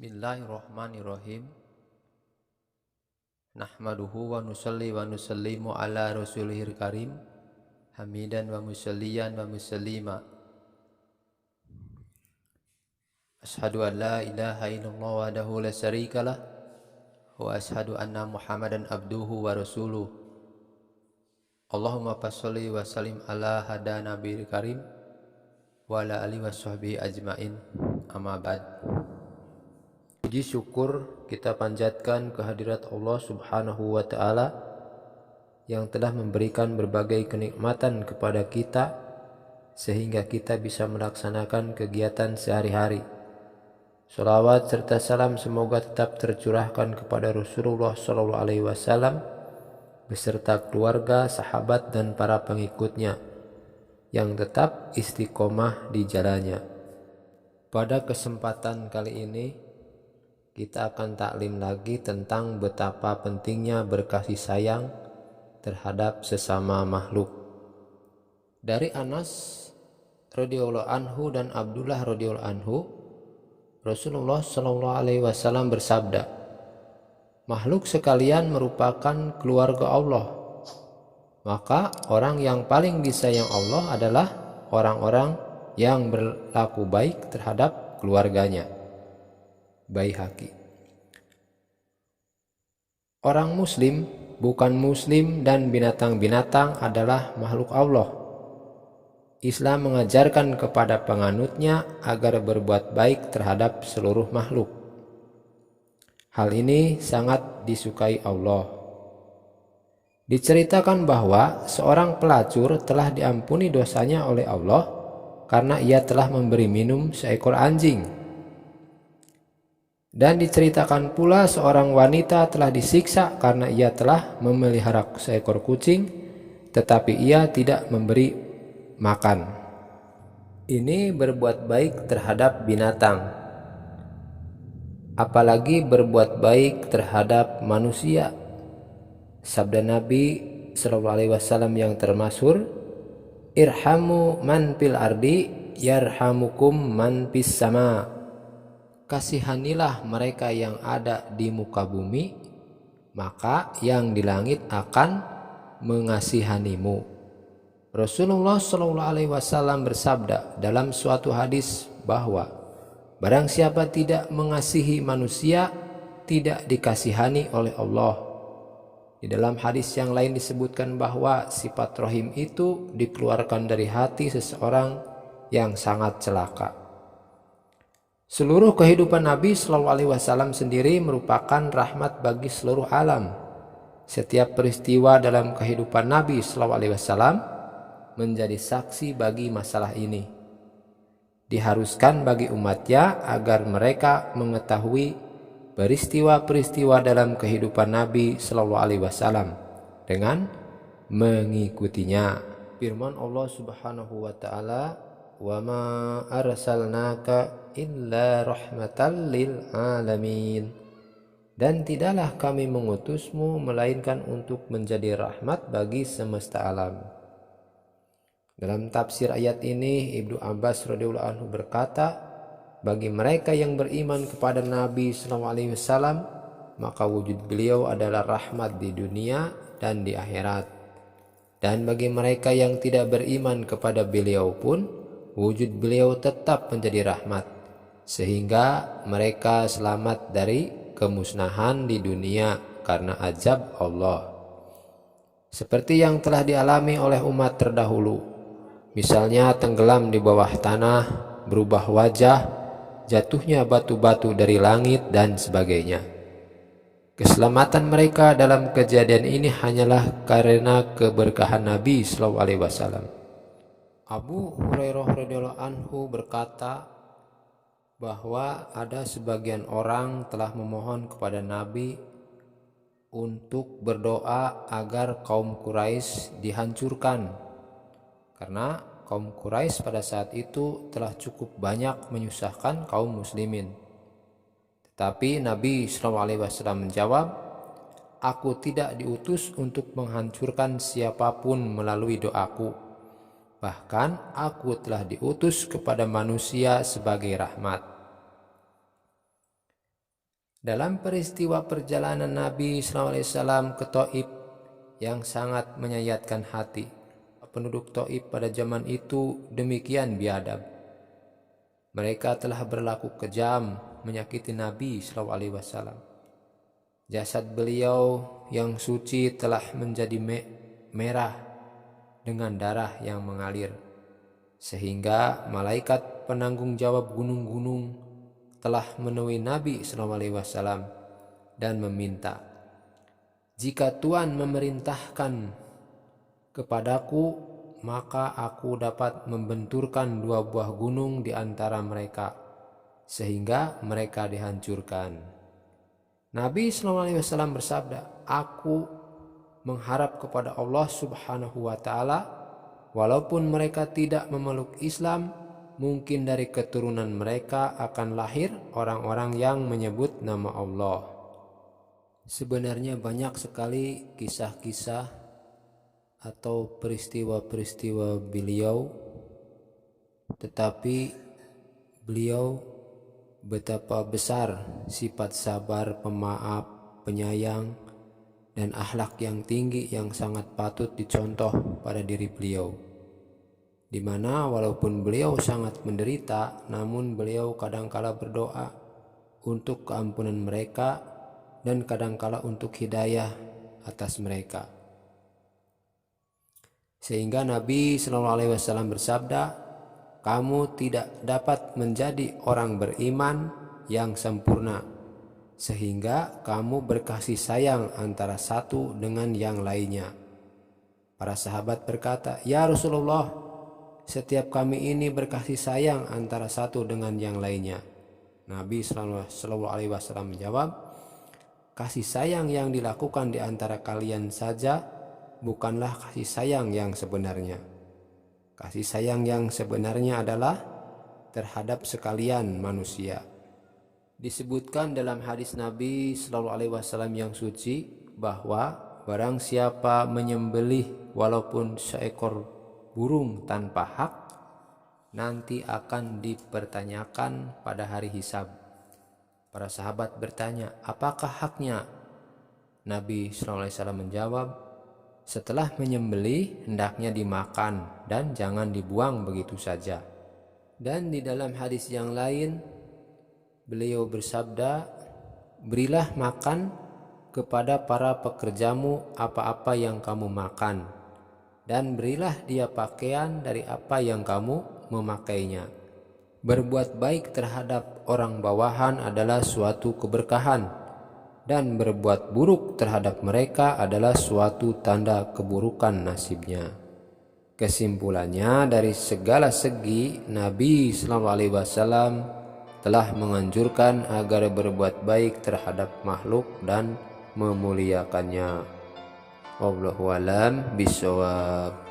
Bismillahirrahmanirrahim. Nahmaduhu wa nusalli wa nusallimu ala rasulihil karim. Hamidan wa musalliyan wa musallima. Ashhadu an la ilaha illallah wahdahu la syarikalah. Wa ashhadu anna Muhammadan abduhu wa rasuluh. Allahumma fasholli wa sallim ala hada nabiyil karim wa ala alihi wa sahbihi ajmain. Amma ba'd. Puji syukur kita panjatkan kehadirat Allah Subhanahu wa Ta'ala yang telah memberikan berbagai kenikmatan kepada kita sehingga kita bisa melaksanakan kegiatan sehari-hari. Sholawat serta salam semoga tetap tercurahkan kepada Rasulullah SAW beserta keluarga, sahabat dan para pengikutnya yang tetap istiqomah di jalannya. Pada kesempatan kali ini kita akan taklim lagi tentang betapa pentingnya berkasih sayang terhadap sesama makhluk. Dari Anas radhiyallahu anhu dan Abdullah radhiyallahu anhu, Rasulullah shallallahu alaihi wasallam bersabda, "Makhluk sekalian merupakan keluarga Allah. Maka orang yang paling disayang Allah adalah orang-orang yang berlaku baik terhadap keluarganya." Baihaqi. Orang muslim, bukan muslim dan binatang-binatang adalah makhluk Allah. Islam mengajarkan kepada penganutnya agar berbuat baik terhadap seluruh makhluk. Hal ini sangat disukai Allah. Diceritakan bahwa seorang pelacur telah diampuni dosanya oleh Allah karena ia telah memberi minum seekor anjing. Dan diceritakan pula seorang wanita telah disiksa karena ia telah memelihara seekor kucing tetapi ia tidak memberi makan. Ini berbuat baik terhadap binatang. Apalagi berbuat baik terhadap manusia. Sabda Nabi SAW yang termasyhur, "Irhamu man fil ardi yarhamukum man fis sama." Kasihanilah mereka yang ada di muka bumi, maka yang di langit akan mengasihanimu. Rasulullah SAW bersabda dalam suatu hadis bahwa barang siapa tidak mengasihi manusia, tidak dikasihani oleh Allah. Di dalam hadis yang lain disebutkan bahwa sifat rahim itu dikeluarkan dari hati seseorang yang sangat celaka. Seluruh kehidupan Nabi SAW sendiri merupakan rahmat bagi seluruh alam. Setiap peristiwa dalam kehidupan Nabi SAW menjadi saksi bagi masalah ini. Diharuskan bagi umatnya agar mereka mengetahui peristiwa-peristiwa dalam kehidupan Nabi SAW dengan mengikutinya. Firman Allah Subhanahu wa Ta'ala, "Wa ma arsalnaka illa rahmatan lil alamin." Dan tidaklah kami mengutusmu melainkan untuk menjadi rahmat bagi semesta alam. Dalam tafsir ayat ini Ibnu Abbas radhiyallahu anhu berkata, bagi mereka yang beriman kepada Nabi SAW, maka wujud beliau adalah rahmat di dunia dan di akhirat. Dan bagi mereka yang tidak beriman kepada beliau pun, wujud beliau tetap menjadi rahmat, sehingga mereka selamat dari kemusnahan di dunia karena azab Allah. Seperti yang telah dialami oleh umat terdahulu, misalnya tenggelam di bawah tanah, berubah wajah, jatuhnya batu-batu dari langit dan sebagainya. Keselamatan mereka dalam kejadian ini hanyalah karena keberkahan Nabi SAW. Abu Hurairah radhiyallahu anhu berkata bahwa ada sebagian orang telah memohon kepada Nabi untuk berdoa agar kaum Quraisy dihancurkan, karena kaum Quraisy pada saat itu telah cukup banyak menyusahkan kaum muslimin. Tetapi Nabi SAW menjawab, "Aku tidak diutus untuk menghancurkan siapapun melalui doaku. Bahkan aku telah diutus kepada manusia sebagai rahmat." Dalam peristiwa perjalanan Nabi SAW ke Taif yang sangat menyayatkan hati, penduduk Taif pada zaman itu demikian biadab. Mereka telah berlaku kejam, menyakiti Nabi SAW. Jasad beliau yang suci telah menjadi merah dengan darah yang mengalir, sehingga malaikat penanggung jawab gunung-gunung telah menemui Nabi SAW dan meminta, "Jika Tuhan memerintahkan kepadaku, maka aku dapat membenturkan 2 buah gunung di antara mereka, sehingga mereka dihancurkan." Nabi SAW bersabda, "Aku mengharap kepada Allah Subhanahu wa Ta'ala, walaupun mereka tidak memeluk Islam, mungkin dari keturunan mereka akan lahir orang-orang yang menyebut nama Allah." Sebenarnya banyak sekali kisah-kisah atau peristiwa-peristiwa beliau, tetapi beliau betapa besar sifat sabar, pemaaf, penyayang, dan akhlak yang tinggi yang sangat patut dicontoh pada diri beliau, di mana walaupun beliau sangat menderita, namun beliau kadangkala berdoa untuk keampunan mereka dan kadangkala untuk hidayah atas mereka. Sehingga Nabi SAW bersabda, "Kamu tidak dapat menjadi orang beriman yang sempurna sehingga kamu berkasih sayang antara satu dengan yang lainnya." Para sahabat berkata, "Ya Rasulullah, setiap kami ini berkasih sayang antara satu dengan yang lainnya." Nabi SAW menjawab, "Kasih sayang yang dilakukan di antara kalian saja bukanlah kasih sayang yang sebenarnya. Kasih sayang yang sebenarnya adalah terhadap sekalian manusia." Disebutkan dalam hadis Nabi SAW yang suci bahwa barang siapa menyembelih walaupun seekor burung tanpa hak, nanti akan dipertanyakan pada hari hisab. Para sahabat bertanya, "Apakah haknya?" Nabi SAW menjawab, "Setelah menyembelih hendaknya dimakan dan jangan dibuang begitu saja." Dan di dalam hadis yang lain beliau bersabda, "Berilah makan kepada para pekerjamu apa-apa yang kamu makan, dan berilah dia pakaian dari apa yang kamu memakainya." Berbuat baik terhadap orang bawahan adalah suatu keberkahan, dan berbuat buruk terhadap mereka adalah suatu tanda keburukan nasibnya. Kesimpulannya, dari segala segi Nabi SAW telah menganjurkan agar berbuat baik terhadap makhluk dan memuliakannya. Wallahu a'lam bishawab.